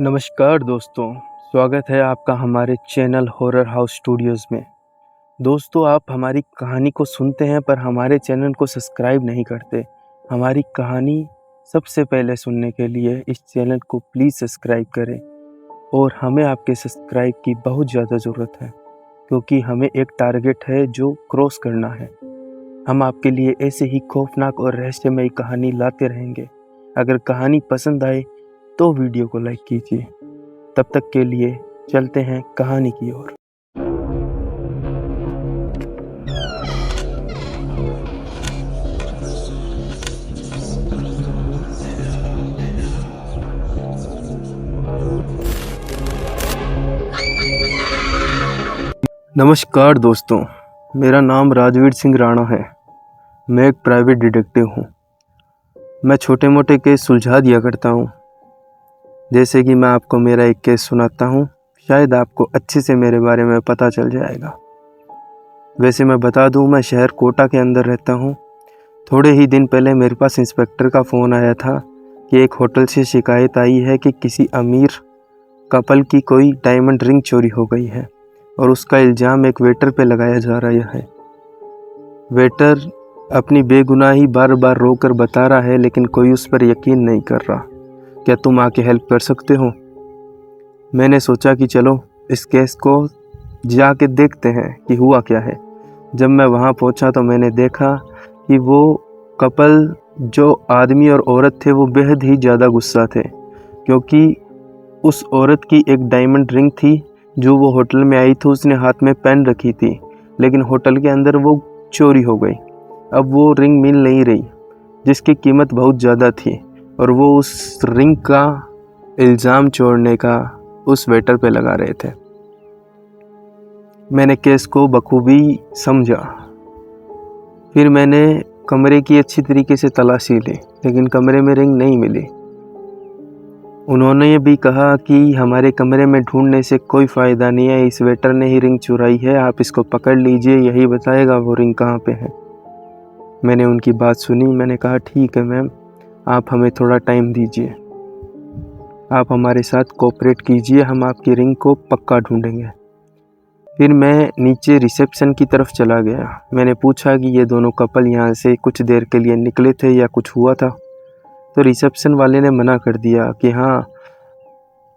नमस्कार दोस्तों, स्वागत है आपका हमारे चैनल हॉरर हाउस स्टूडियोज़ में। दोस्तों, आप हमारी कहानी को सुनते हैं पर हमारे चैनल को सब्सक्राइब नहीं करते। हमारी कहानी सबसे पहले सुनने के लिए इस चैनल को प्लीज़ सब्सक्राइब करें और हमें आपके सब्सक्राइब की बहुत ज़्यादा ज़रूरत है क्योंकि हमें एक टारगेट है जो क्रॉस करना है। हम आपके लिए ऐसे ही खौफनाक और रहस्यमयी कहानी लाते रहेंगे। अगर कहानी पसंद आए तो वीडियो को लाइक कीजिए। तब तक के लिए चलते हैं कहानी की ओर। नमस्कार दोस्तों, मेरा नाम राजवीर सिंह राणा है। मैं एक प्राइवेट डिटेक्टिव हूँ। मैं छोटे मोटे केस सुलझा दिया करता हूँ। जैसे कि मैं आपको मेरा एक केस सुनाता हूँ, शायद आपको अच्छे से मेरे बारे में पता चल जाएगा। वैसे मैं बता दूँ, मैं शहर कोटा के अंदर रहता हूँ। थोड़े ही दिन पहले मेरे पास इंस्पेक्टर का फ़ोन आया था कि एक होटल से शिकायत आई है कि किसी अमीर कपल की कोई डायमंड रिंग चोरी हो गई है और उसका इल्ज़ाम एक वेटर पे लगाया जा रहा है। वेटर अपनी बेगुनाही बार बार रोकर बता रहा है लेकिन कोई उस पर यकीन नहीं कर रहा। क्या तुम आके हेल्प कर सकते हो? मैंने सोचा कि चलो इस केस को जाके देखते हैं कि हुआ क्या है। जब मैं वहाँ पहुँचा तो मैंने देखा कि वो कपल, जो आदमी और औरत थे, वो बेहद ही ज़्यादा गुस्सा थे क्योंकि उस औरत की एक डायमंड रिंग थी जो वो होटल में आई थी, उसने हाथ में पहन रखी थी, लेकिन होटल के अंदर वो चोरी हो गई। अब वो रिंग मिल नहीं रही जिसकी कीमत बहुत ज़्यादा थी और वो उस रिंग का इल्ज़ाम छोड़ने का उस वेटर पे लगा रहे थे। मैंने केस को बखूबी समझा। फिर मैंने कमरे की अच्छी तरीके से तलाशी ली लेकिन कमरे में रिंग नहीं मिली। उन्होंने ये भी कहा कि हमारे कमरे में ढूंढने से कोई फ़ायदा नहीं है, इस वेटर ने ही रिंग चुराई है, आप इसको पकड़ लीजिए, यही बताएगा वो रिंग कहाँ पे है। मैंने उनकी बात सुनी। मैंने कहा ठीक है मैम, आप हमें थोड़ा टाइम दीजिए, आप हमारे साथ कोऑपरेट कीजिए, हम आपकी रिंग को पक्का ढूंढेंगे। फिर मैं नीचे रिसेप्शन की तरफ चला गया। मैंने पूछा कि ये दोनों कपल यहाँ से कुछ देर के लिए निकले थे या कुछ हुआ था? तो रिसेप्शन वाले ने मना कर दिया कि हाँ,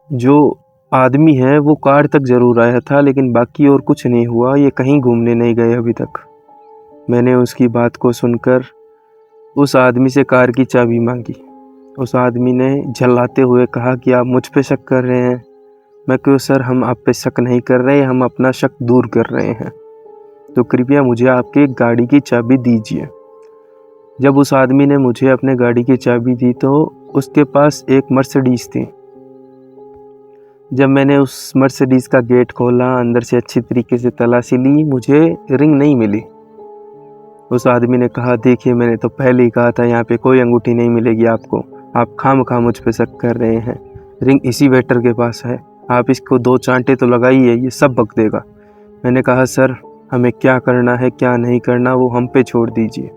जो आदमी है वो कार तक ज़रूर आया था लेकिन बाकी और कुछ नहीं हुआ, ये कहीं घूमने नहीं गए अभी तक। मैंने उसकी बात को सुनकर उस आदमी से कार की चाबी मांगी। उस आदमी ने झल्लाते हुए कहा कि आप मुझ पे शक कर रहे हैं। मैं क्यों सर, हम आप पे शक नहीं कर रहे, हम अपना शक दूर कर रहे हैं, तो कृपया मुझे आपके गाड़ी की चाबी दीजिए। जब उस आदमी ने मुझे अपने गाड़ी की चाबी दी तो उसके पास एक मर्सिडीज़ थी। जब मैंने उस मर्सिडीज़ का गेट खोला, अंदर से अच्छी तरीके से तलाशी ली, मुझे रिंग नहीं मिली। उस आदमी ने कहा देखिए, मैंने तो पहले ही कहा था यहाँ पे कोई अंगूठी नहीं मिलेगी आपको, आप खामखा मुझ पे शक कर रहे हैं, रिंग इसी वेटर के पास है, आप इसको 2 चांटे तो लगाइए, ये सब बक देगा। मैंने कहा सर, हमें क्या करना है क्या नहीं करना वो हम पे छोड़ दीजिए।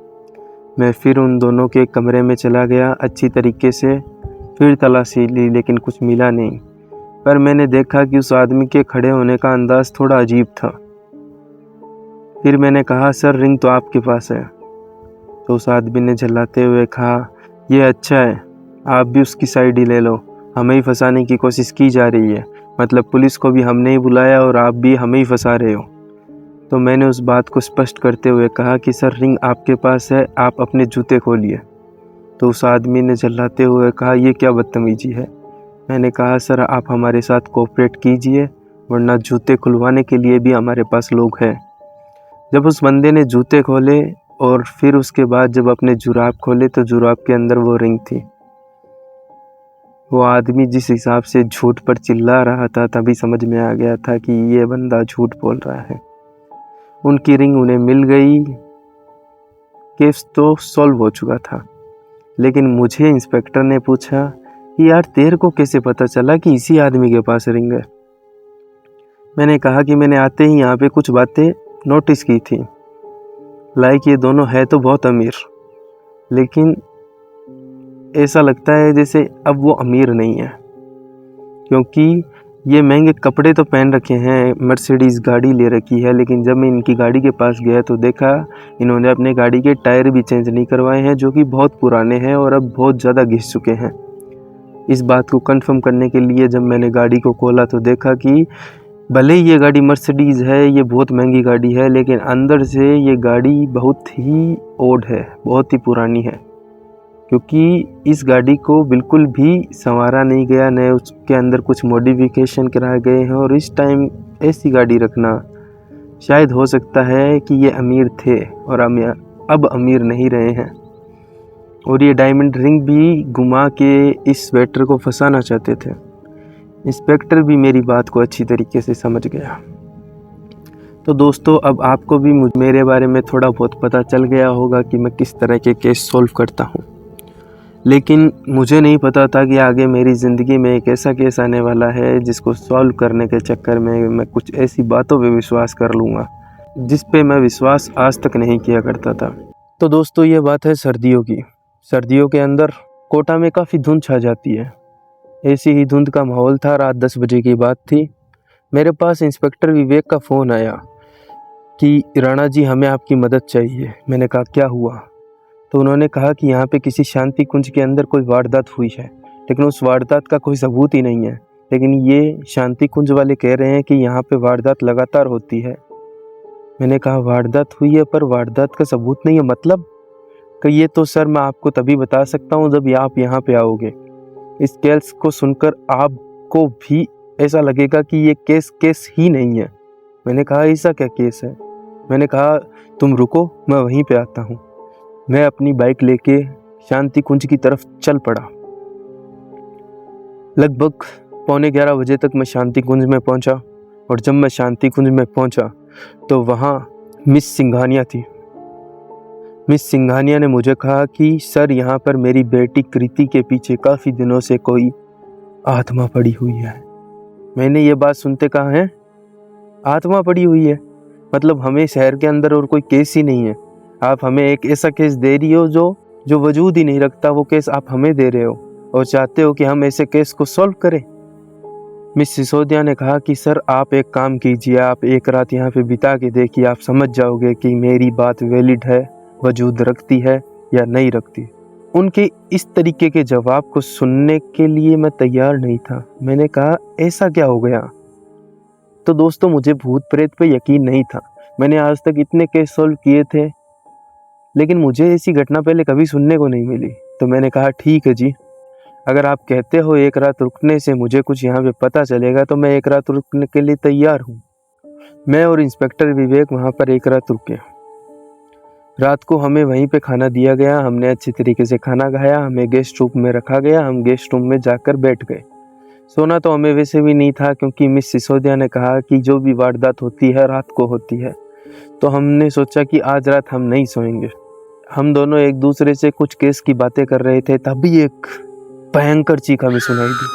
मैं फिर उन दोनों के कमरे में चला गया, अच्छी तरीके से फिर तलाशी ली लेकिन कुछ मिला नहीं। पर मैंने देखा कि उस आदमी के खड़े होने का अंदाज़ थोड़ा अजीब था। फिर मैंने कहा सर, रिंग तो आपके पास है। तो उस आदमी ने झल्लाते हुए कहा ये अच्छा है, आप भी उसकी साइड ही ले लो, हमें ही फंसाने की कोशिश की जा रही है, मतलब पुलिस को भी हमने ही बुलाया और आप भी हमें ही फंसा रहे हो। तो मैंने उस बात को स्पष्ट करते हुए कहा कि सर, रिंग आपके पास है, आप अपने जूते खोलिए। तो उस आदमी ने झल्लाते हुए कहा ये क्या बदतमीजी है। मैंने कहा सर, आप हमारे साथ कोऑपरेट कीजिए वरना जूते खुलवाने के लिए भी हमारे पास लोग हैं। जब उस बंदे ने जूते खोले और फिर उसके बाद जब अपने जुराब खोले तो जुराब के अंदर वो रिंग थी। वो आदमी जिस हिसाब से झूठ पर चिल्ला रहा था तभी समझ में आ गया था कि ये बंदा झूठ बोल रहा है। उनकी रिंग उन्हें मिल गई, केस तो सॉल्व हो चुका था। लेकिन मुझे इंस्पेक्टर ने पूछा कि यार, तेरे को कैसे पता चला कि इसी आदमी के पास रिंग है? मैंने कहा कि मैंने आते ही यहाँ पे कुछ बातें नोटिस की थी, लाइक ये दोनों है तो बहुत अमीर, लेकिन ऐसा लगता है जैसे अब वो अमीर नहीं है क्योंकि ये महंगे कपड़े तो पहन रखे हैं, मर्सिडीज़ गाड़ी ले रखी है, लेकिन जब मैं इनकी गाड़ी के पास गया तो देखा इन्होंने अपने गाड़ी के टायर भी चेंज नहीं करवाए हैं, जो कि बहुत पुराने हैं और अब बहुत ज़्यादा घिस चुके हैं। इस बात को कंफर्म करने के लिए जब मैंने गाड़ी को खोला तो देखा कि भले ही ये गाड़ी मर्सिडीज़ है, ये बहुत महंगी गाड़ी है, लेकिन अंदर से ये गाड़ी बहुत ही ओल्ड है, बहुत ही पुरानी है। क्योंकि इस गाड़ी को बिल्कुल भी संवारा नहीं गया, न उसके अंदर कुछ मॉडिफिकेशन कराए गए हैं। और इस टाइम ऐसी गाड़ी रखना शायद हो सकता है कि ये अमीर थे और अब अमीर नहीं रहे हैं। और ये डायमंड रिंग भी घुमा के इस स्वेटर को फंसाना चाहते थे। इंस्पेक्टर भी मेरी बात को अच्छी तरीके से समझ गया। तो दोस्तों, अब आपको भी मेरे बारे में थोड़ा बहुत पता चल गया होगा कि मैं किस तरह के केस सॉल्व करता हूँ। लेकिन मुझे नहीं पता था कि आगे मेरी ज़िंदगी में एक ऐसा केस आने वाला है जिसको सॉल्व करने के चक्कर में मैं कुछ ऐसी बातों पे विश्वास कर लूँगा जिस पे मैं विश्वास आज तक नहीं किया करता था। तो दोस्तों, ये बात है सर्दियों की। सर्दियों के अंदर कोटा में काफ़ी धुंध छा जाती है। ऐसी ही धुंध का माहौल था। रात 10 बजे की बात थी। मेरे पास इंस्पेक्टर विवेक का फ़ोन आया कि राणा जी, हमें आपकी मदद चाहिए। मैंने कहा क्या हुआ? तो उन्होंने कहा कि यहाँ पे किसी शांति कुंज के अंदर कोई वारदात हुई है, लेकिन उस वारदात का कोई सबूत ही नहीं है। लेकिन ये शांति कुंज वाले कह रहे हैं कि यहाँ पे वारदात लगातार होती है। मैंने कहा वारदात हुई है पर वारदात का सबूत नहीं है, मतलब? कि ये तो सर मैं आपको तभी बता सकता हूँ जब आप यहाँ पे आओगे। इस केस को सुनकर आपको भी ऐसा लगेगा कि ये केस ही नहीं है। मैंने कहा ऐसा क्या केस है? मैंने कहा तुम रुको, मैं वहीं पे आता हूँ। मैं अपनी बाइक लेके शांति कुंज की तरफ चल पड़ा। लगभग 11:15 बजे तक मैं शांति कुंज में पहुंचा। और जब मैं शांति कुंज में पहुंचा तो वहाँ मिस सिंघानिया थी। मिस सिंघानिया ने मुझे कहा कि सर, यहाँ पर मेरी बेटी कृति के पीछे काफ़ी दिनों से कोई आत्मा पड़ी हुई है। मैंने ये बात सुनते कहा, है आत्मा पड़ी हुई है? मतलब हमें शहर के अंदर और कोई केस ही नहीं है? आप हमें एक ऐसा केस दे रही हो जो वजूद ही नहीं रखता, वो केस आप हमें दे रहे हो और चाहते हो कि हम ऐसे केस को सॉल्व करें। मिस सिसोदिया ने कहा कि सर, आप एक काम कीजिए, आप एक रात यहाँ पे बिता के देखिए, आप समझ जाओगे कि मेरी बात वैलिड है, वजूद रखती है या नहीं रखती। उनके इस तरीके के जवाब को सुनने के लिए मैं तैयार नहीं था। मैंने कहा ऐसा क्या हो गया? तो दोस्तों, मुझे भूत प्रेत पे यकीन नहीं था। मैंने आज तक इतने केस सॉल्व किए थे, लेकिन मुझे ऐसी घटना पहले कभी सुनने को नहीं मिली। तो मैंने कहा ठीक है जी, अगर आप कहते हो एक रात रुकने से मुझे कुछ यहाँ पे पता चलेगा तो मैं एक रात रुकने के लिए तैयार हूँ। मैं और इंस्पेक्टर विवेक वहाँ पर एक रात रुके। रात को हमें वहीं पे खाना दिया गया। हमने अच्छी तरीके से खाना खाया। हमें गेस्ट रूम में रखा गया। हम गेस्ट रूम में जाकर बैठ गए। सोना तो हमें वैसे भी नहीं था, क्योंकि मिस सिसोदिया ने कहा कि जो भी वारदात होती है रात को होती है। तो हमने सोचा कि आज रात हम नहीं सोएंगे। हम दोनों एक दूसरे से कुछ केस की बातें कर रहे थे, तभी एक भयंकर चीख हमें सुनाई दी।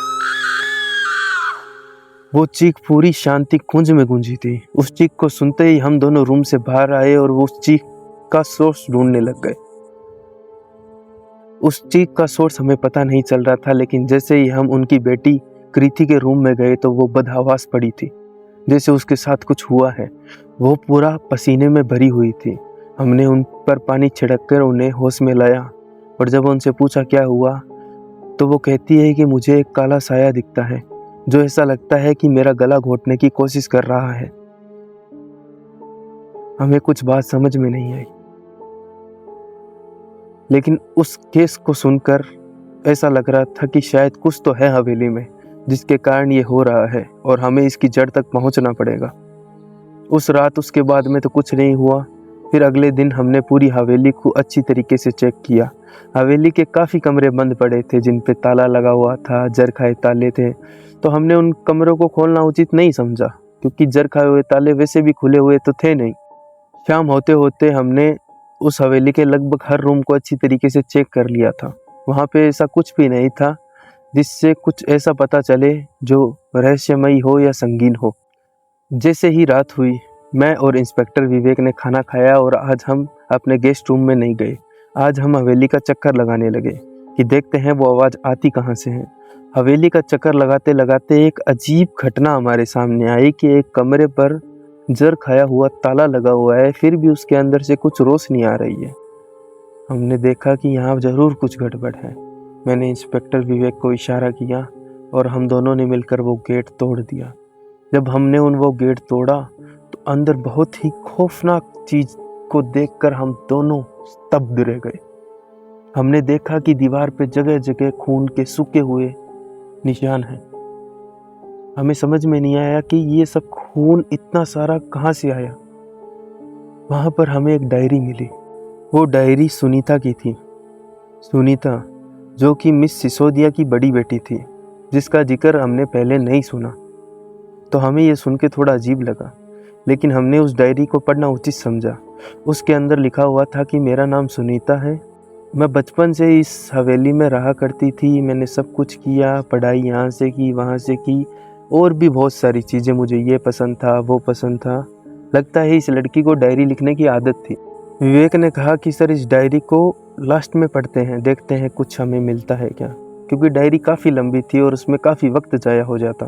वो चीख पूरी शांति कुंज में गूंजी थी। उस चीख को सुनते ही हम दोनों रूम से बाहर आए और वो उस चीख का सोर्स ढूंढने लग गए। उस चीख का सोर्स हमें पता नहीं चल रहा था, लेकिन जैसे ही हम उनकी बेटी कृति के रूम में गए तो वो बदहवास पड़ी थी, जैसे उसके साथ कुछ हुआ है। वो पूरा पसीने में भरी हुई थी। हमने उन पर पानी छिड़ककर उन्हें होश में लाया और जब उनसे पूछा क्या हुआ तो वो कहती है कि मुझे एक काला साया दिखता है जो ऐसा लगता है कि मेरा गला घोटने की कोशिश कर रहा है। हमें कुछ बात समझ में नहीं आई, लेकिन उस केस को सुनकर ऐसा लग रहा था कि शायद कुछ तो है हवेली में जिसके कारण ये हो रहा है और हमें इसकी जड़ तक पहुंचना पड़ेगा। उस रात उसके बाद में तो कुछ नहीं हुआ। फिर अगले दिन हमने पूरी हवेली को अच्छी तरीके से चेक किया। हवेली के काफ़ी कमरे बंद पड़े थे जिन पे ताला लगा हुआ था, जर खाए ताले थे। तो हमने उन कमरों को खोलना उचित नहीं समझा, क्योंकि जर खाए हुए ताले वैसे भी खुले हुए तो थे नहीं। शाम होते होते हमने उस हवेली के लगभग हर रूम को अच्छी तरीके से चेक कर लिया था। वहाँ पे ऐसा कुछ भी नहीं था जिससे कुछ ऐसा पता चले जो रहस्यमयी हो या संगीन हो। जैसे ही रात हुई, मैं और इंस्पेक्टर विवेक ने खाना खाया और आज हम अपने गेस्ट रूम में नहीं गए। आज हम हवेली का चक्कर लगाने लगे कि देखते हैं वो आवाज़ आती कहाँ से है। हवेली का चक्कर लगाते लगाते एक अजीब घटना हमारे सामने आई कि एक कमरे पर जर खाया हुआ ताला लगा हुआ है, फिर भी उसके अंदर से कुछ रोशनी आ रही है। हमने देखा कि यहाँ ज़रूर कुछ गड़बड़ है। मैंने इंस्पेक्टर विवेक को इशारा किया और हम दोनों ने मिलकर वो गेट तोड़ दिया। जब हमने वो गेट तोड़ा तो अंदर बहुत ही खौफनाक चीज़ को देखकर हम दोनों स्तब्ध रह गए। हमने देखा कि दीवार पे जगह जगह खून के सूखे हुए निशान हैं। हमें समझ में नहीं आया कि ये सब खून इतना सारा कहाँ से आया। वहाँ पर हमें एक डायरी मिली। वो डायरी सुनीता की थी। सुनीता जो कि मिस सिसोदिया की बड़ी बेटी थी, जिसका जिक्र हमने पहले नहीं सुना, तो हमें ये सुन के थोड़ा अजीब लगा, लेकिन हमने उस डायरी को पढ़ना उचित समझा। उसके अंदर लिखा हुआ था कि मेरा नाम सुनीता है, मैं बचपन से इस हवेली में रहा करती थी, मैंने सब कुछ किया, पढ़ाई यहाँ से की वहाँ से की, और भी बहुत सारी चीज़ें, मुझे ये पसंद था वो पसंद था। लगता है इस लड़की को डायरी लिखने की आदत थी। विवेक ने कहा कि सर इस डायरी को लास्ट में पढ़ते हैं, देखते हैं कुछ हमें मिलता है क्या, क्योंकि डायरी काफ़ी लंबी थी और उसमें काफ़ी वक्त जाया हो जाता।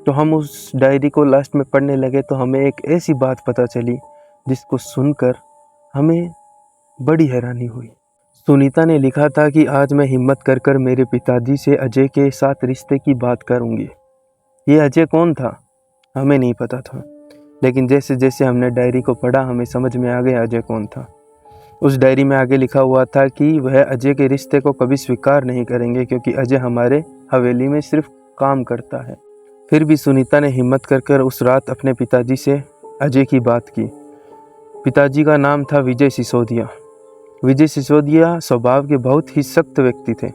तो हम उस डायरी को लास्ट में पढ़ने लगे तो हमें एक ऐसी बात पता चली जिसको सुनकर हमें बड़ी हैरानी हुई। सुनीता ने लिखा था कि आज मैं हिम्मत कर कर मेरे पिताजी से अजय के साथ रिश्ते की बात करूंगी। ये अजय कौन था हमें नहीं पता था, लेकिन जैसे जैसे हमने डायरी को पढ़ा हमें समझ में आ गया अजय कौन था। उस डायरी में आगे लिखा हुआ था कि वह अजय के रिश्ते को कभी स्वीकार नहीं करेंगे, क्योंकि अजय हमारे हवेली में सिर्फ काम करता है। फिर भी सुनीता ने हिम्मत कर कर उस रात अपने पिताजी से अजय की बात की। पिताजी का नाम था विजय सिसोदिया। विजय सिसोदिया स्वभाव के बहुत ही सख्त व्यक्ति थे।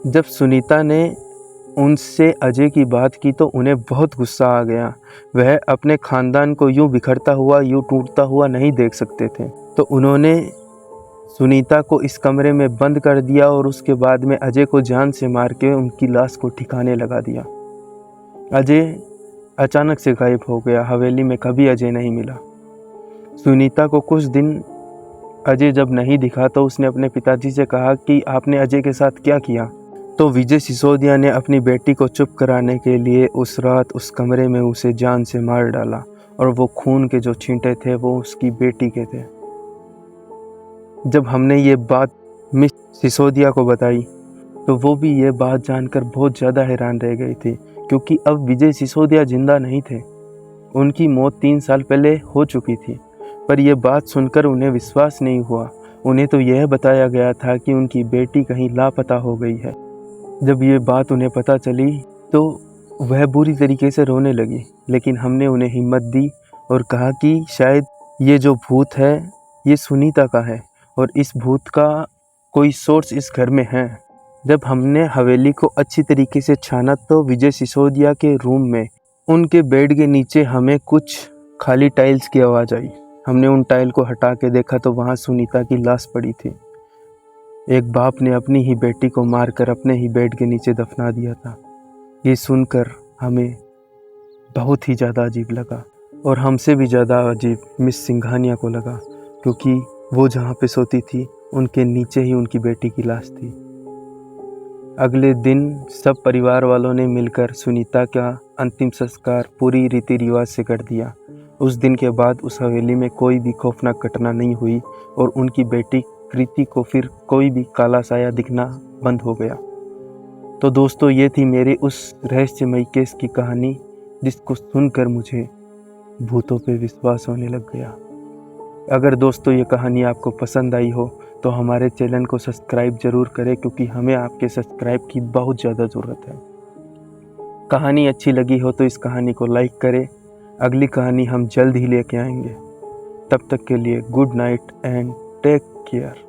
जब सुनीता ने उनसे अजय की बात की तो उन्हें बहुत गुस्सा आ गया। वह अपने खानदान को यूं बिखरता हुआ, यूं टूटता हुआ नहीं देख सकते थे, तो उन्होंने सुनीता को इस कमरे में बंद कर दिया और उसके बाद में अजय को जान से मार के उनकी लाश को ठिकाने लगा दिया। अजय अचानक से गायब हो गया। हवेली में कभी अजय नहीं मिला। सुनीता को कुछ दिन अजय जब नहीं दिखा तो उसने अपने पिताजी से कहा कि आपने अजय के साथ क्या किया। तो विजय सिसोदिया ने अपनी बेटी को चुप कराने के लिए उस रात उस कमरे में उसे जान से मार डाला, और वो खून के जो छींटे थे वो उसकी बेटी के थे। जब हमने ये बात मिस सिसोदिया को बताई तो वो भी ये बात जानकर बहुत ज़्यादा हैरान रह गई थी, क्योंकि अब विजय सिसोदिया जिंदा नहीं थे। उनकी मौत 3 साल पहले हो चुकी थी। पर यह बात सुनकर उन्हें विश्वास नहीं हुआ। उन्हें तो यह बताया गया था कि उनकी बेटी कहीं लापता हो गई है। जब ये बात उन्हें पता चली तो वह बुरी तरीके से रोने लगी, लेकिन हमने उन्हें हिम्मत दी और कहा कि शायद ये जो भूत है ये सुनीता का है और इस भूत का कोई सोर्स इस घर में है। जब हमने हवेली को अच्छी तरीके से छाना तो विजय सिसोदिया के रूम में उनके बेड के नीचे हमें कुछ खाली टाइल्स की आवाज़ आई। हमने उन टाइल को हटा के देखा तो वहाँ सुनीता की लाश पड़ी थी। एक बाप ने अपनी ही बेटी को मारकर अपने ही बेड के नीचे दफना दिया था। ये सुनकर हमें बहुत ही ज़्यादा अजीब लगा, और हमसे भी ज़्यादा अजीब मिस सिंघानिया को लगा, क्योंकि वो जहाँ पे सोती थी उनके नीचे ही उनकी बेटी की लाश थी। अगले दिन सब परिवार वालों ने मिलकर सुनीता का अंतिम संस्कार पूरी रीति रिवाज से कर दिया। उस दिन के बाद उस हवेली में कोई भी खौफनाक घटना नहीं हुई और उनकी बेटी कृति को फिर कोई भी काला साया दिखना बंद हो गया। तो दोस्तों, ये थी मेरे उस रहस्यमयी केस की कहानी, जिसको सुनकर मुझे भूतों पे विश्वास होने लग गया। अगर दोस्तों ये कहानी आपको पसंद आई हो तो हमारे चैनल को सब्सक्राइब ज़रूर करें, क्योंकि हमें आपके सब्सक्राइब की बहुत ज़्यादा ज़रूरत है। कहानी अच्छी लगी हो तो इस कहानी को लाइक करें। अगली कहानी हम जल्द ही लेके आएंगे। तब तक के लिए good night and take care.